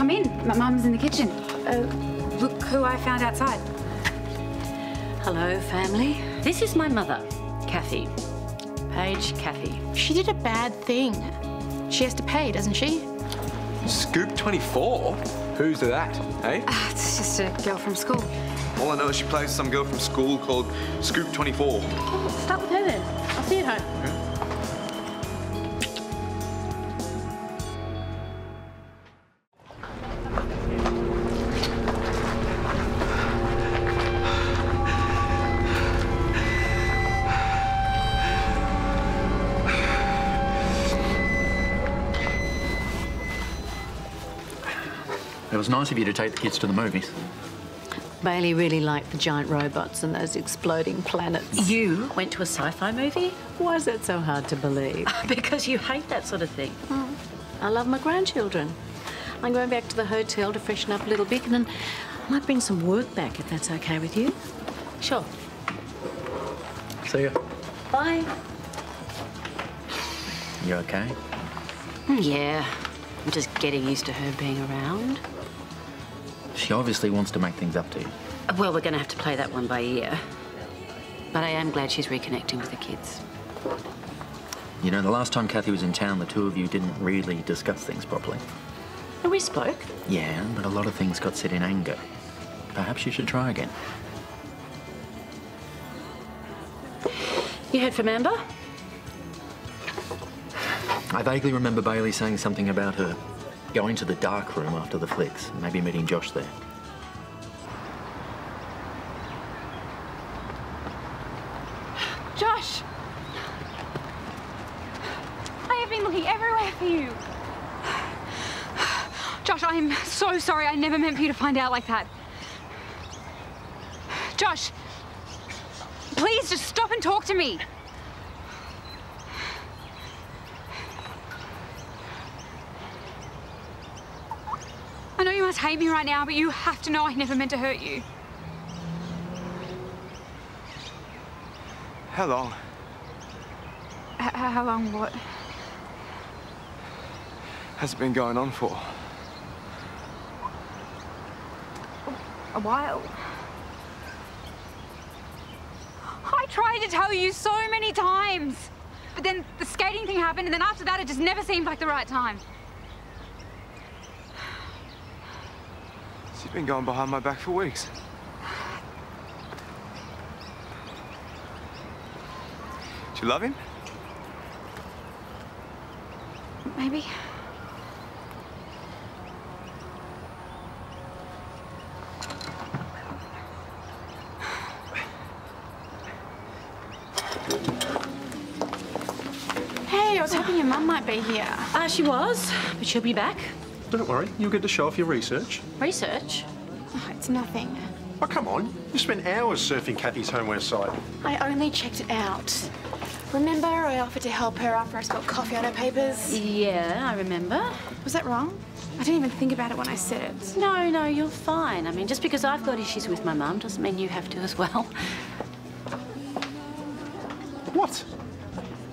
come in. My mum's in the kitchen. Look who I found outside. Hello, family. This is my mother, Kathy. Paige Kathy. She did a bad thing. She has to pay, doesn't she? Scoop 24? Who's that, eh? It's just a girl from school. All I know is she plays some girl from school called Scoop 24. Oh, start with her then. I'll see you at home. Okay. It was nice of you to take the kids to the movies. Bailey really liked the giant robots and those exploding planets. You went to a sci-fi movie? Why is that so hard to believe? Because you hate that sort of thing. Oh, I love my grandchildren. I'm going back to the hotel to freshen up a little bit and then I might bring some work back if that's okay with you. Sure. See ya. Bye. You okay? Yeah. I'm just getting used to her being around. She obviously wants to make things up to you. Well, we're going to have to play that one by ear. But I am glad she's reconnecting with the kids. You know, the last time Kathy was in town, the two of you didn't really discuss things properly. Oh, we spoke? Yeah, but a lot of things got said in anger. Perhaps you should try again. You heard from Amber? I vaguely remember Bailey saying something about her going to the dark room after the flicks, maybe meeting Josh there. Josh! I have been looking everywhere for you. Josh, I am so sorry. I never meant for you to find out like that. Josh, please just stop and talk to me. I know you must hate me right now, but you have to know I never meant to hurt you. How long? How long what? Has it been going on for? A while. I tried to tell you so many times, but then the skating thing happened, and then after that it just never seemed like the right time. She's been going behind my back for weeks. Do you love him? Maybe. Hey, I was hoping your mum might be here. She was, but she'll be back. Don't worry, you'll get to show off your research. Research? Oh, it's nothing. Oh, come on. You spent hours surfing Kathy's homeware site. I only checked it out. Remember I offered to help her after I spilled coffee on her papers? Yeah, I remember. Was that wrong? I didn't even think about it when I said it. No, you're fine. I mean, just because I've got issues with my mum doesn't mean you have to as well. What?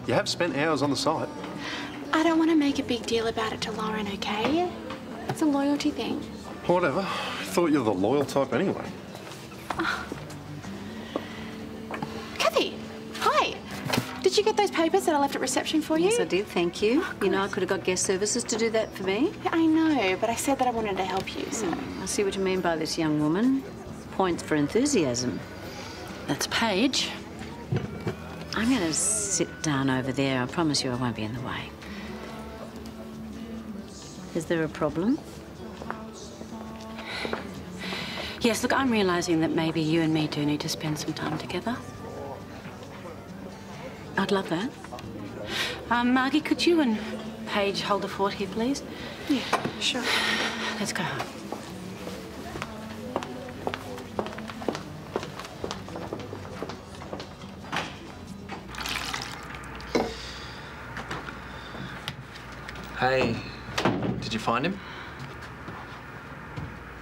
You have spent hours on the site. I don't want to make a big deal about it to Lauren, okay? It's a loyalty thing. Whatever. I thought you were the loyal type anyway. Kathy, hi. Did you get those papers that I left at reception for you? Yes, I did, thank you. You know, I could have got guest services to do that for me. Yeah, I know, but I said that I wanted to help you, so... I see what you mean by this young woman. Points for enthusiasm. That's Paige. I'm going to sit down over there. I promise you I won't be in the way. Is there a problem? Yes, look, I'm realising that maybe you and me do need to spend some time together. I'd love that. Margie, could you and Paige hold the fort here, please? Yeah, sure. Let's go home. Hey, did you find him?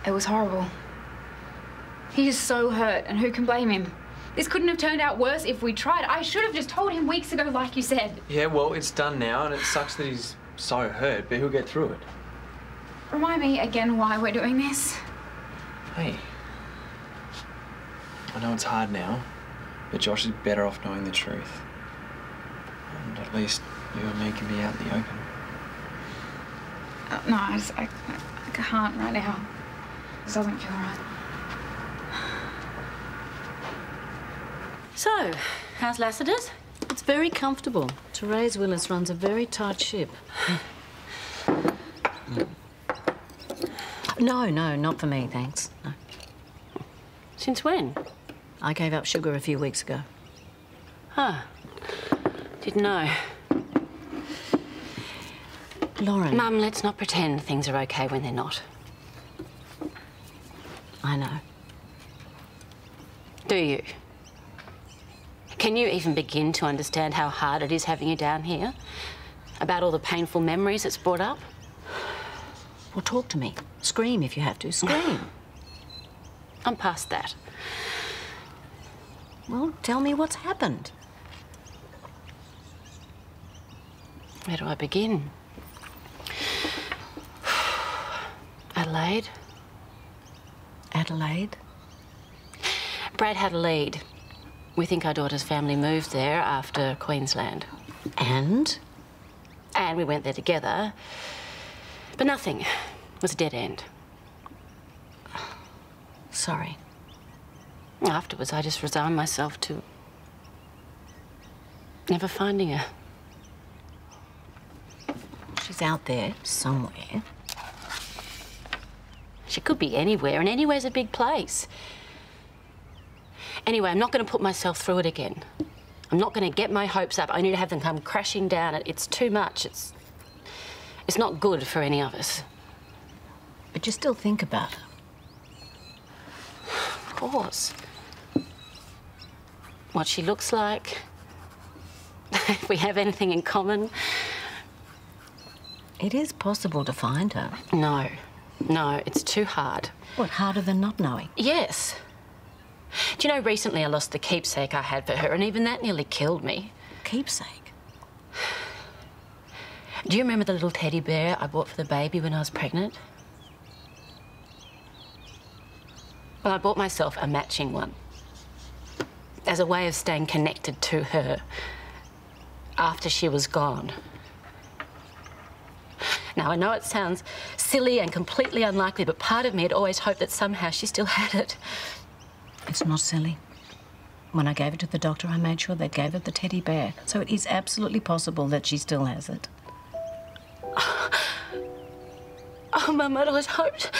It was horrible. He is so hurt, and who can blame him? This couldn't have turned out worse if we tried. I should have just told him weeks ago, like you said. Yeah, well, it's done now, and it sucks that he's so hurt, but he'll get through it. Remind me again why we're doing this. Hey. I know it's hard now, but Josh is better off knowing the truth. And at least you and me can be out in the open. No, I can't right now. This doesn't feel right. So, how's Lassiter's? It's very comfortable. Therese Willis runs a very tight ship. No, not for me, thanks. No. Since when? I gave up sugar a few weeks ago. Huh. Didn't know. Lauren. Mum, let's not pretend things are okay when they're not. I know. Do you? Can you even begin to understand how hard it is having you down here? About all the painful memories it's brought up? Well, talk to me. Scream if you have to. Scream. I'm past that. Well, tell me what's happened. Where do I begin? Adelaide. Adelaide? Brad had a lead. We think our daughter's family moved there after Queensland. And? And we went there together. But nothing. It was a dead end. Sorry. Afterwards, I just resigned myself to never finding her. She's out there somewhere. She could be anywhere, and anywhere's a big place. Anyway, I'm not going to put myself through it again. I'm not going to get my hopes up only to have them come crashing down. It's too much. It's not good for any of us. But you still think about her. Of course. What she looks like. If we have anything in common. It is possible to find her. No, it's too hard. What, harder than not knowing? Yes. Do you know, recently I lost the keepsake I had for her, and even that nearly killed me. Keepsake? Do you remember the little teddy bear I bought for the baby when I was pregnant? Well, I bought myself a matching one as a way of staying connected to her after she was gone. Now, I know it sounds silly and completely unlikely, but part of me had always hoped that somehow she still had it. It's not silly. When I gave it to the doctor, I made sure they gave her the teddy bear. So it is absolutely possible that she still has it. Oh, Mum, I'd always hoped.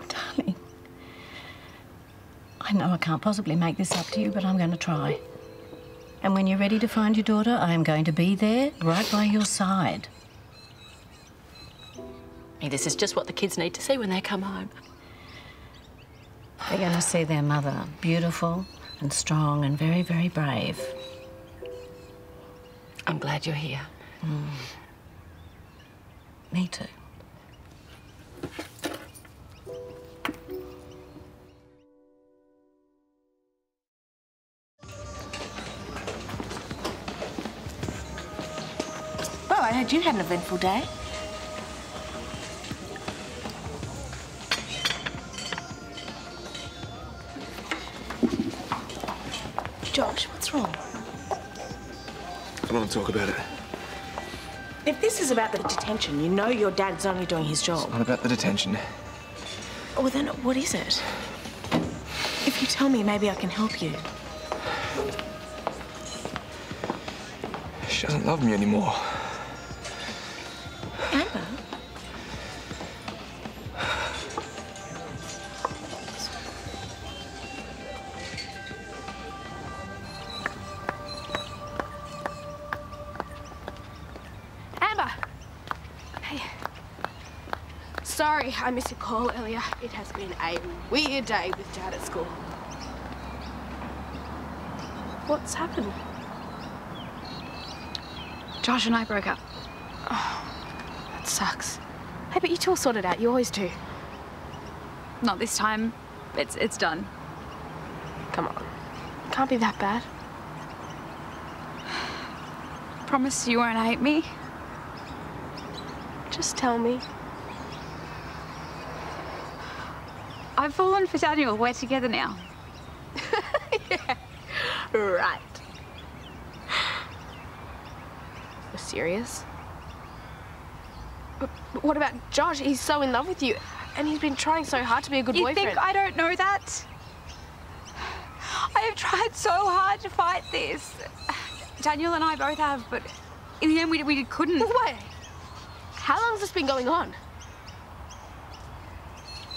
Darling, I know I can't possibly make this up to you, but I'm going to try. And when you're ready to find your daughter, I am going to be there, right by your side. Hey, this is just what the kids need to see when they come home. They're going to see their mother, beautiful and strong and very, very brave. I'm glad you're here. Me too. Well, I heard you had an eventful day. Josh, what's wrong? I don't want to talk about it. If this is about the detention, you know your dad's only doing his job. Not about the detention. Well, then what is it? If you tell me, maybe I can help you. She doesn't love me anymore. Amber? Amber! Hey. Sorry, I missed your call earlier. It has been a weird day with Dad at school. What's happened? Josh and I broke up. Oh, that sucks. Hey, but you two will sort it out. You always do. Not this time. It's done. Come on. Can't be that bad. Promise you won't hate me. Just tell me. I've fallen for Daniel. We're together now. Yeah, right. You're serious? But what about Josh? He's so in love with you, and he's been trying so hard to be a good boyfriend. You think I don't know that? I have tried so hard to fight this. Daniel and I both have, but in the end we couldn't. Wait, how long has this been going on?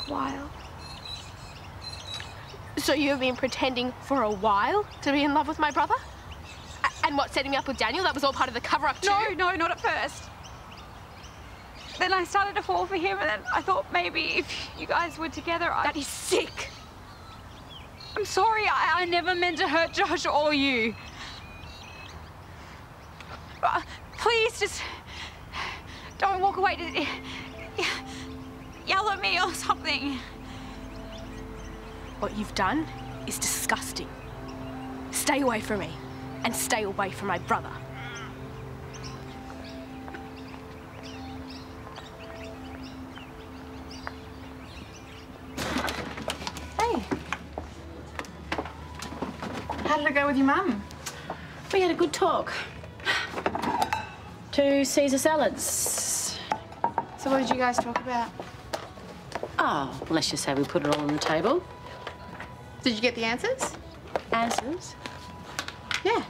A while. So you've been pretending for a while to be in love with my brother? And what, setting me up with Daniel? That was all part of the cover-up too? No, not at first. Then I started to fall for him, and then I thought maybe if you guys were together, That is sick. I'm sorry, I never meant to hurt Josh or you. Please, just don't walk away. Yell at me or something. What you've done is disgusting. Stay away from me, and stay away from my brother. Hey. How did it go with your mum? We had a good talk. 2 Caesar salads. So what did you guys talk about? Oh, well, let's just say we put it all on the table. Did you get the answers? Answers? Yeah.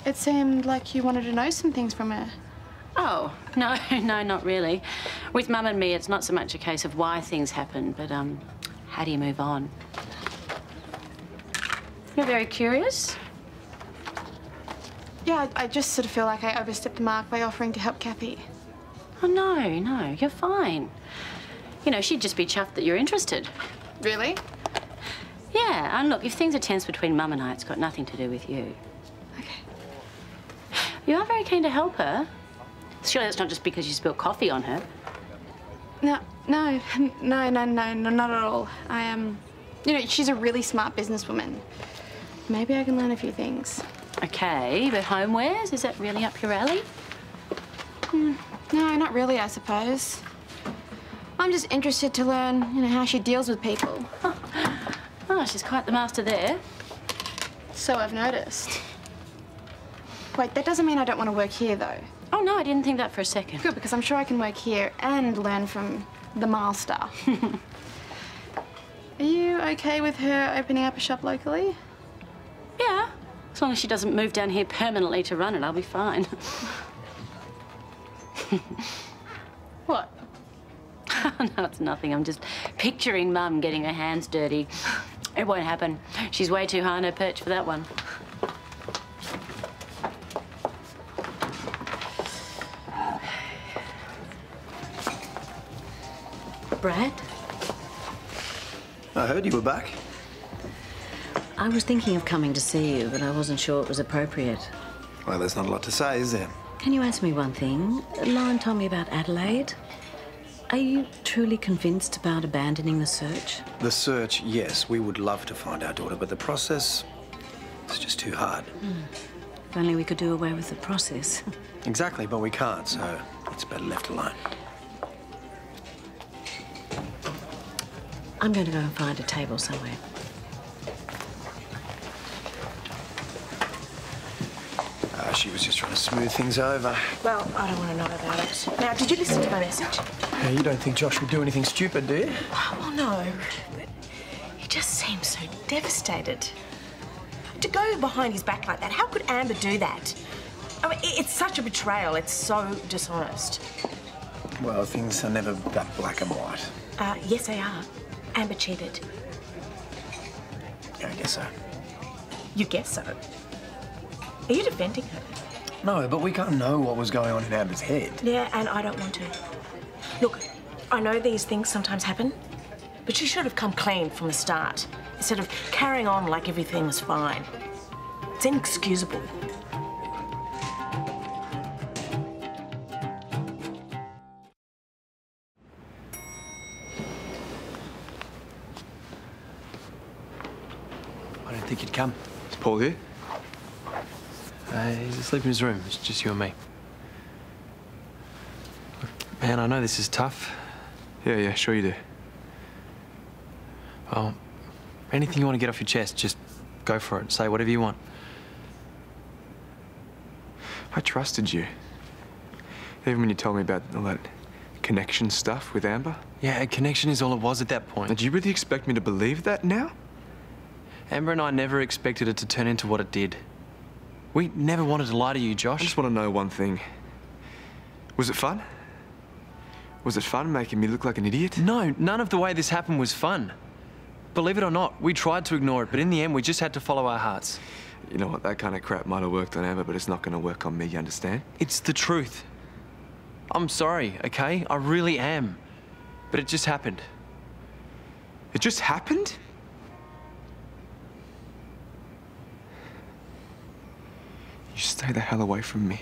It seemed like you wanted to know some things from her. Oh, no, not really. With Mum and me, it's not so much a case of why things happen, but, how do you move on? You're very curious? Yeah, I just sort of feel like I overstepped the mark by offering to help Kathy. Oh, no, you're fine. You know, she'd just be chuffed that you're interested. Really? Yeah, and look, if things are tense between Mum and I, it's got nothing to do with you. Okay. You are very keen to help her. Surely that's not just because you spilled coffee on her. No, not at all. I am, you know, she's a really smart businesswoman. Maybe I can learn a few things. Okay, but homewares, is that really up your alley? No, not really, I suppose. I'm just interested to learn, you know, how she deals with people. Oh, she's quite the master there. So I've noticed. Wait, that doesn't mean I don't want to work here, though. Oh, no, I didn't think that for a second. Good, because I'm sure I can work here and learn from the master. Are you okay with her opening up a shop locally? Yeah, as long as she doesn't move down here permanently to run it, I'll be fine. What? No, it's nothing. I'm just picturing Mum getting her hands dirty. It won't happen. She's way too high on her perch for that one. Brad? I heard you were back. I was thinking of coming to see you, but I wasn't sure it was appropriate. Well, there's not a lot to say, is there? Can you answer me one thing? Lauren told me about Adelaide. Are you truly convinced about abandoning the search? The search, yes. We would love to find our daughter, but the process is just too hard. If only we could do away with the process. Exactly, but we can't, so it's better left alone. I'm going to go and find a table somewhere. She was just trying to smooth things over. Well, I don't want to know about it. Now, did you listen to my message? Hey, you don't think Josh would do anything stupid, do you? Well, no. But he just seems so devastated. To go behind his back like that, how could Amber do that? I mean, it's such a betrayal. It's so dishonest. Well, things are never that black and white. Yes, they are. Amber cheated. Yeah, I guess so. You guess so? Are you defending her? No, but we can't know what was going on in Amber's head. Yeah, and I don't want to. Look, I know these things sometimes happen, but she should have come clean from the start, instead of carrying on like everything was fine. It's inexcusable. I didn't think you'd come. Is Paul here? He's asleep in his room. It's just you and me. Man, I know this is tough. Yeah, sure you do. Well, anything you want to get off your chest, just go for it. Say whatever you want. I trusted you. Even when you told me about all that connection stuff with Amber. Yeah, a connection is all it was at that point. Did you really expect me to believe that now? Amber and I never expected it to turn into what it did. We never wanted to lie to you, Josh. I just want to know one thing. Was it fun? Was it fun making me look like an idiot? No, none of the way this happened was fun. Believe it or not, we tried to ignore it, but in the end, we just had to follow our hearts. You know what? That kind of crap might have worked on Amber, but it's not going to work on me, you understand? It's the truth. I'm sorry, okay? I really am. But it just happened. It just happened? You stay the hell away from me.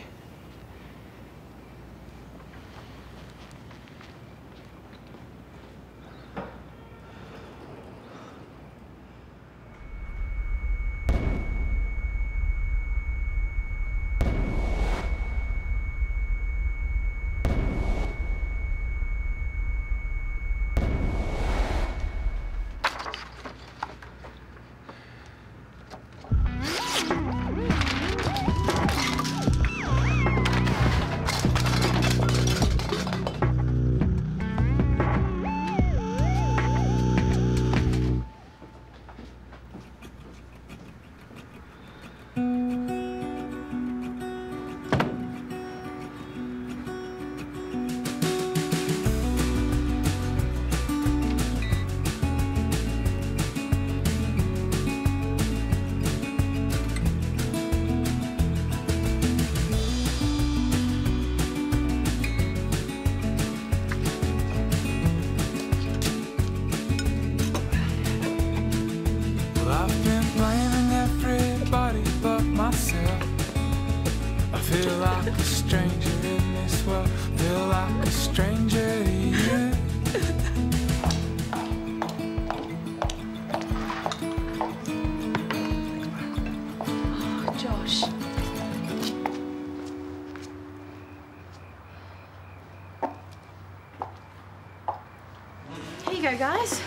Guys,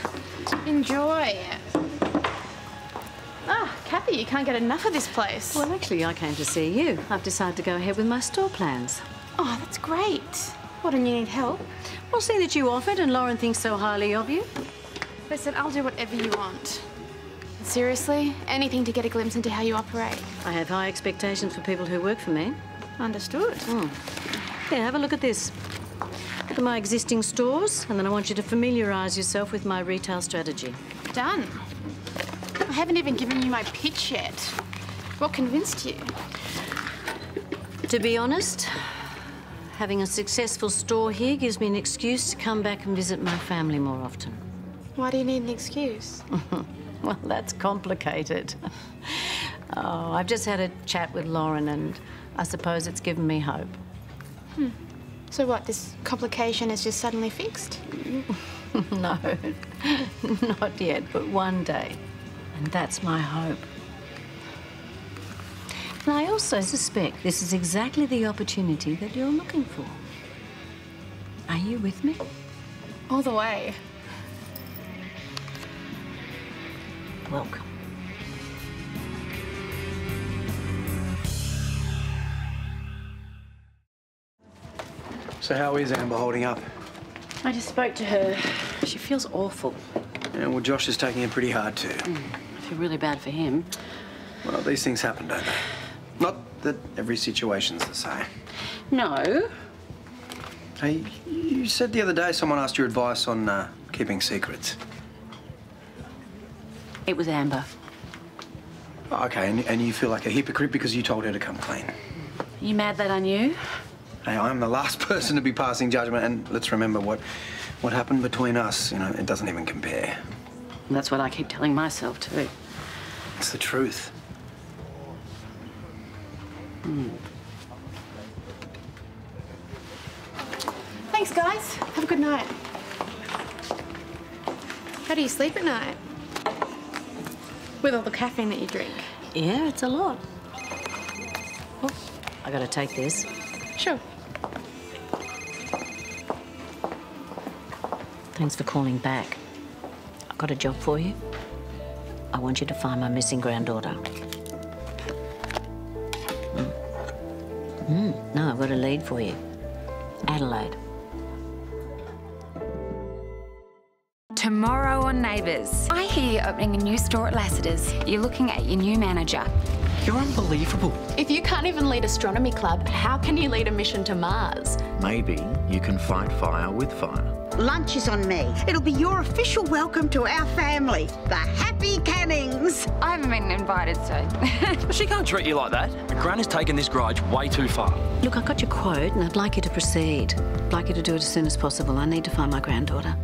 enjoy. Kathy, you can't get enough of this place. Well, actually, I came to see you. I've decided to go ahead with my store plans. Oh, that's great. What, and you need help? Well, see that you offered and Lauren thinks so highly of you. Listen, I'll do whatever you want. Seriously, anything to get a glimpse into how you operate. I have high expectations for people who work for me. Understood. Here, have a look at this. Look at my existing stores, and then I want you to familiarise yourself with my retail strategy. Done. I haven't even given you my pitch yet. What convinced you? To be honest, having a successful store here gives me an excuse to come back and visit my family more often. Why do you need an excuse? Well, that's complicated. Oh, I've just had a chat with Lauren, and I suppose it's given me hope. So what, this complication is just suddenly fixed? No, not yet, but one day. And that's my hope. And I also suspect this is exactly the opportunity that you're looking for. Are you with me? All the way. Welcome. So how is Amber holding up? I just spoke to her. She feels awful. Yeah, well, Josh is taking it pretty hard too. I feel really bad for him. Well, these things happen, don't they? Not that every situation's the same. No. Hey, you said the other day someone asked your advice on keeping secrets. It was Amber. Oh, okay, and you feel like a hypocrite because you told her to come clean. You mad that I knew? Hey, I'm the last person to be passing judgment, and let's remember what happened between us. You know, it doesn't even compare. And that's what I keep telling myself too. It's the truth. Thanks, guys. Have a good night. How do you sleep at night? With all the caffeine that you drink? Yeah, it's a lot. Oh, I gotta take this. Sure. Thanks for calling back. I've got a job for you. I want you to find my missing granddaughter. No, I've got a lead for you. Adelaide. Tomorrow on Neighbours. I hear you're opening a new store at Lassiter's. You're looking at your new manager. You're unbelievable. If you can't even lead astronomy club, how can you lead a mission to Mars? Maybe you can fight fire with fire. Lunch is on me. It'll be your official welcome to our family, the Happy Cannings. I haven't been invited, so... She can't treat you like that. Gran has taken this grudge way too far. Look, I got your quote and I'd like you to proceed. I'd like you to do it as soon as possible. I need to find my granddaughter.